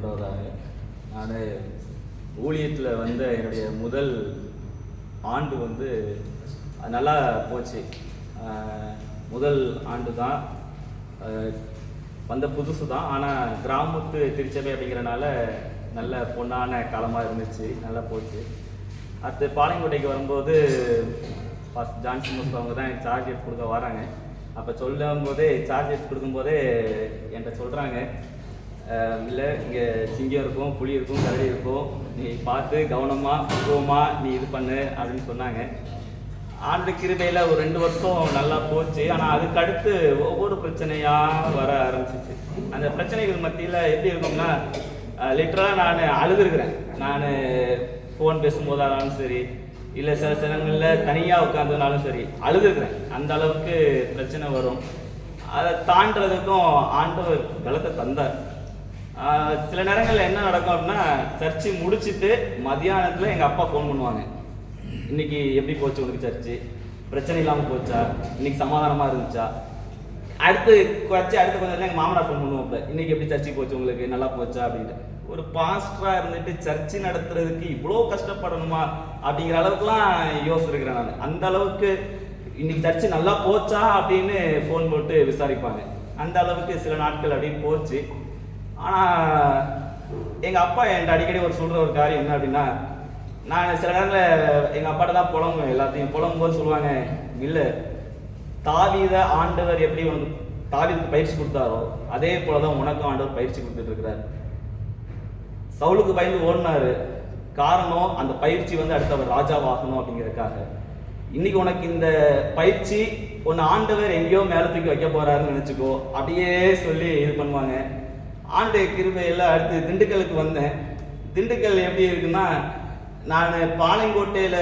பண்ணுறவராக நான் ஊழியத்தில் வந்து என்னுடைய முதல் ஆண்டு வந்து நல்லா போச்சு. முதல் ஆண்டு தான் வந்த புதுசு தான், ஆனால் கிராமத்து திருச்சபை அப்படிங்கிறனால நல்ல பொன்னான காலமாக இருந்துச்சு, நல்லா போச்சு. அடுத்து பாளையங்கோட்டைக்கு வரும்போது ஃபஸ்ட் ஜான்சன் மிஸ் அவங்க தான் எனக்கு சார்ஜ் எடுத்து கொடுக்க வராங்க. அப்போ சொல்லும் போதே சார்ஜ் எடுத்து கொடுக்கும்போதே என்கிட்ட சொல்கிறாங்க, இல்லை இங்கே சிங்கம் இருக்கும், புலி இருக்கும், கரடி இருக்கும், நீ பார்த்து கவனமாக பக்குவமாக நீ இது பண்ணு அப்படின்னு சொன்னாங்க. ஆண்டு கிருபையில் ஒரு 2 வருஷம் நல்லா போச்சு. ஆனால் அதுக்கு அடுத்து ஒவ்வொரு பிரச்சனையாக வர ஆரம்பிச்சிச்சு. அந்த பிரச்சனைகள் மத்தியில் எப்படி இருக்கும்னா, லிட்டராக நான் அழுதுருக்கிறேன். நான் ஃபோன் பேசும்போதாலும் சரி, இல்லை சில நேரங்களில் தனியாக உட்காந்துனாலும் சரி அழுதுருக்கிறேன். அந்த அளவுக்கு பிரச்சனை வரும். அதை தாண்டதுக்கும் ஆண்டவர் பலத்தை தந்தார். சில நேரங்களில் என்ன நடக்கும் அப்படின்னா, சர்ச்சு முடிச்சுட்டு மதியானத்தில் எங்கள் அப்பா ஃபோன் பண்ணுவாங்க, இன்னைக்கு எப்படி போச்சு உனக்கு சர்ச்சு, பிரச்சனை இல்லாமல் போச்சா, இன்னைக்கு சமாதானமாக இருந்துச்சா. அடுத்து கொஞ்சம் நேரம் எங்கள் மாமனார் ஃபோன் பண்ணுவோம்ல, இன்னைக்கு எப்படி சர்ச்சு போச்சு உங்களுக்கு, நல்லா போச்சா அப்படின்ட்டு. ஒரு பாஸ்டராக இருந்துட்டு சர்ச்சு நடத்துறதுக்கு இவ்வளோ கஷ்டப்படணுமா அப்படிங்கிற அளவுக்குலாம் யோசிச்சிருக்கிறேன் நான். அந்த அளவுக்கு இன்னைக்கு சர்ச்சு நல்லா போச்சா அப்படின்னு ஃபோன் போட்டு விசாரிப்பாங்க. அந்த அளவுக்கு சில நாட்கள் அப்படின்னு போச்சு. ஆனால் எங்கள் அப்பா என்கிட்ட அடிக்கடி சொல்கிற ஒரு காரியம் என்ன அப்படின்னா, நான் சில நேரங்களில் எங்கள் அப்பாட்ட தான் புலம்புவேன். எல்லாத்தையும் புலம்பும்போது சொல்லுவாங்க, இல்லை தாவீதை ஆண்டவர் எப்படி உனக்கு தாவீதுக்கு பயிற்சி கொடுத்தாரோ அதே போல தான் உனக்கும் ஆண்டவர் பயிற்சி கொடுத்துட்டு இருக்கிறார். சவுலுக்கு பயந்து ஓடினாரு, காரணம் அந்த பயிற்சி வந்து அடுத்தவர் ராஜாவாகணும் அப்படிங்கிறதுக்காக. இன்னைக்கு உனக்கு இந்த பயிற்சி ஒன்று ஆண்டவர் எங்கேயோ மேலே தூக்கி வைக்க போறாருன்னு நினச்சிக்கோ அப்படியே சொல்லி இது பண்ணுவாங்க. ஆண்டு கிருபையில் அடுத்து திண்டுக்கலுக்கு வந்தேன். திண்டுக்கல் எப்படி இருக்குன்னா, நான் பாளையங்கோட்டையில்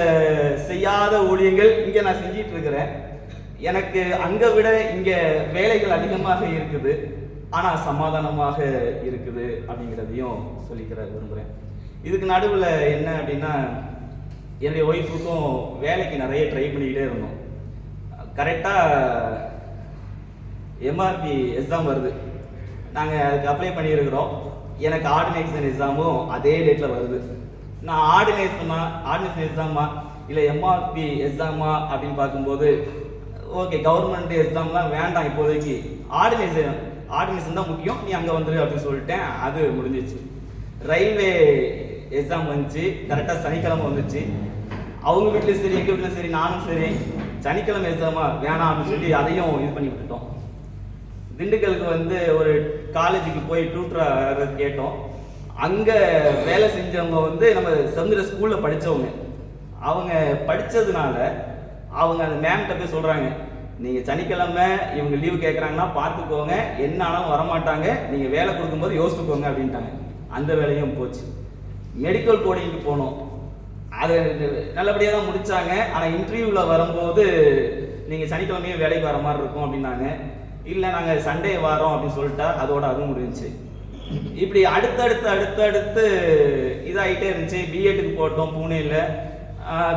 செய்யாத ஊழியங்கள் இங்கே நான் செஞ்சிட்டு இருக்கிறேன். எனக்கு அங்கே விட இங்கே வேலைகள் அதிகமாக இருக்குது, ஆனால் சமாதானமாக இருக்குது அப்படிங்கிறதையும் சொல்லிக்கிற விரும்புகிறேன். இதுக்கு நடுவில் என்ன அப்படின்னா, என்னுடைய ஒய்ஃபுக்கும் வேலைக்கு நிறைய ட்ரை பண்ணிக்கிட்டே இருந்தோம். கரெக்டாக எம்ஆர்பி எக்ஸாம் வருது, நாங்கள் அதுக்கு அப்ளை பண்ணியிருக்கிறோம். எனக்கு ஆர்டினேஷன் எக்ஸாமும் அதே டேட்டில் வருது. நான் ஆர்டினேஷன் எக்ஸாமா இல்லை எம்ஆர்பி எக்ஸாமா அப்படின்னு பார்க்கும்போது, ஓகே கவர்மெண்ட் எக்ஸாம்லாம் வேண்டாம் இப்போதைக்கு, ஆர்டினேஷன் தான் முக்கியம், நீ அங்கே வந்துரு அப்படின்னு சொல்லிட்டேன். அது முடிஞ்சிச்சு. ரயில்வே எக்ஸாம் வந்துச்சு, கரெக்டாக சனிக்கிழமை வந்துச்சு. அவங்க வீட்லையும் சரி எங்கள் வீட்லையும் சரி நானும் சரி சனிக்கிழமை எக்ஸாமா வேணாம் அப்படின்னு சொல்லி அதையும் இது பண்ணி விட்டுட்டோம். திண்டுக்கலுக்கு வந்து ஒரு காலேஜுக்கு போய் டியூட்டராக கேட்டோம். அங்கே வேலை செஞ்சவங்க வந்து நம்ம சமுதிர ஸ்கூலில் படித்தவங்க. அவங்க படித்ததுனால அவங்க அந்த மேம்கிட்ட போய் சொல்கிறாங்க, நீங்கள் சனிக்கிழமை இவங்க லீவு கேட்குறாங்கன்னா பார்த்துக்கோங்க, என்ன ஆனாலும் வரமாட்டாங்க, நீங்கள் வேலை கொடுக்கும்போது யோசிச்சுக்கோங்க அப்படின்ட்டாங்க. அந்த வேலையும் போச்சு. மெடிக்கல் கோடிங்க்கு போனோம், அது நல்லபடியாக தான் முடித்தாங்க. ஆனால் இன்டர்வியூவில் வரும்போது நீங்கள் சனிக்கிழமையும் வேலைக்கு வர மாதிரி இருக்கும் அப்படின்னாங்க. இல்லை நாங்கள் சண்டே வரோம் அப்படின்னு சொல்லிட்டா அதோட அதுவும் முடிஞ்சிச்சு. இப்படி அடுத்தடுத்து இதாகிட்டே இருந்துச்சு. பிஎட்டுக்கு போட்டோம் பூனேயில்.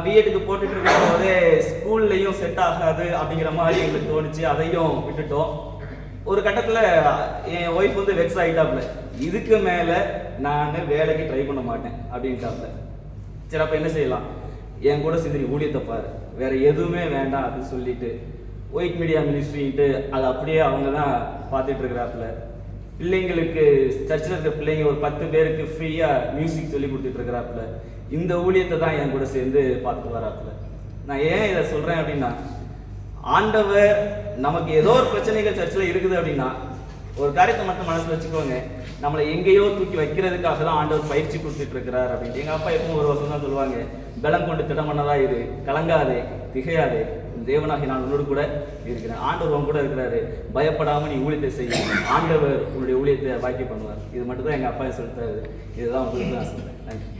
பிஎட்டுக்கு போட்டுட்டு இருக்கும் போதே ஸ்கூல்லையும் செட் ஆகாது அப்படிங்கிற மாதிரி எங்களுக்கு தோணுச்சு, அதையும் விட்டுட்டோம். ஒரு கட்டத்தில் என் ஒய்ஃப் வந்து வெக்ஸ் ஆகிட்டாப்புல, இதுக்கு மேலே நான் வேலைக்கு ட்ரை பண்ண மாட்டேன் அப்படின்ட்டாப்புல. சரி அப்போ என்ன செய்யலாம், என் கூட சேர்ந்து ஊழியத்தை பாரு, வேற எதுவுமே வேண்டாம் அப்படின்னு சொல்லிட்டு ஒயிட் மீடியா மினிஸ்ட்ரின்ட்டு அதை அப்படியே அவங்க தான் பார்த்துட்டு இருக்கிறாப்புல. பிள்ளைங்களுக்கு சர்ச்சில் இருக்கிற பிள்ளைங்க ஒரு 10 பேருக்கு ஃப்ரீயாக மியூசிக் சொல்லி கொடுத்துட்டு இருக்கிறாப்புல. இந்த ஊழியத்தை தான் என் கூட சேர்ந்து பார்த்துட்டு வராப்புல. நான் ஏன் இதை சொல்கிறேன் அப்படின்னா, ஆண்டவர் நமக்கு ஏதோ ஒரு பிரச்சனைகள் சர்ச்சில் இருக்குது அப்படின்னா ஒரு காரியத்தை மட்டும் மனசில் வச்சுக்கோங்க, நம்மளை எங்கேயோ தூக்கி வைக்கிறதுக்காக தான் ஆண்டவர் பயிற்சி கொடுத்துட்டு இருக்கிறார் அப்படின்ட்டு. எங்கள் அப்பா எப்பவும் ஒரு வருஷம் தான் சொல்லுவாங்க, பலம் கொண்டு திடம் பண்ணதா இது, கலங்காதே திகையாதே, தேவனாகி நான் உன்னோடு கூட இருக்கிறேன், ஆண்டவர் உன் கூட இருக்கிறாரு, பயப்படாமல் நீ ஊழியத்தை செய்ய, ஆண்டவர் உன்னுடைய ஊழியத்தை பாக்கி பண்ணுவார். இது மட்டும் தான் எங்கள் அப்பா சொல்லிட்டாரு. இதுதான் உங்களுக்கு நான் சொல்கிறேன். நன்றி.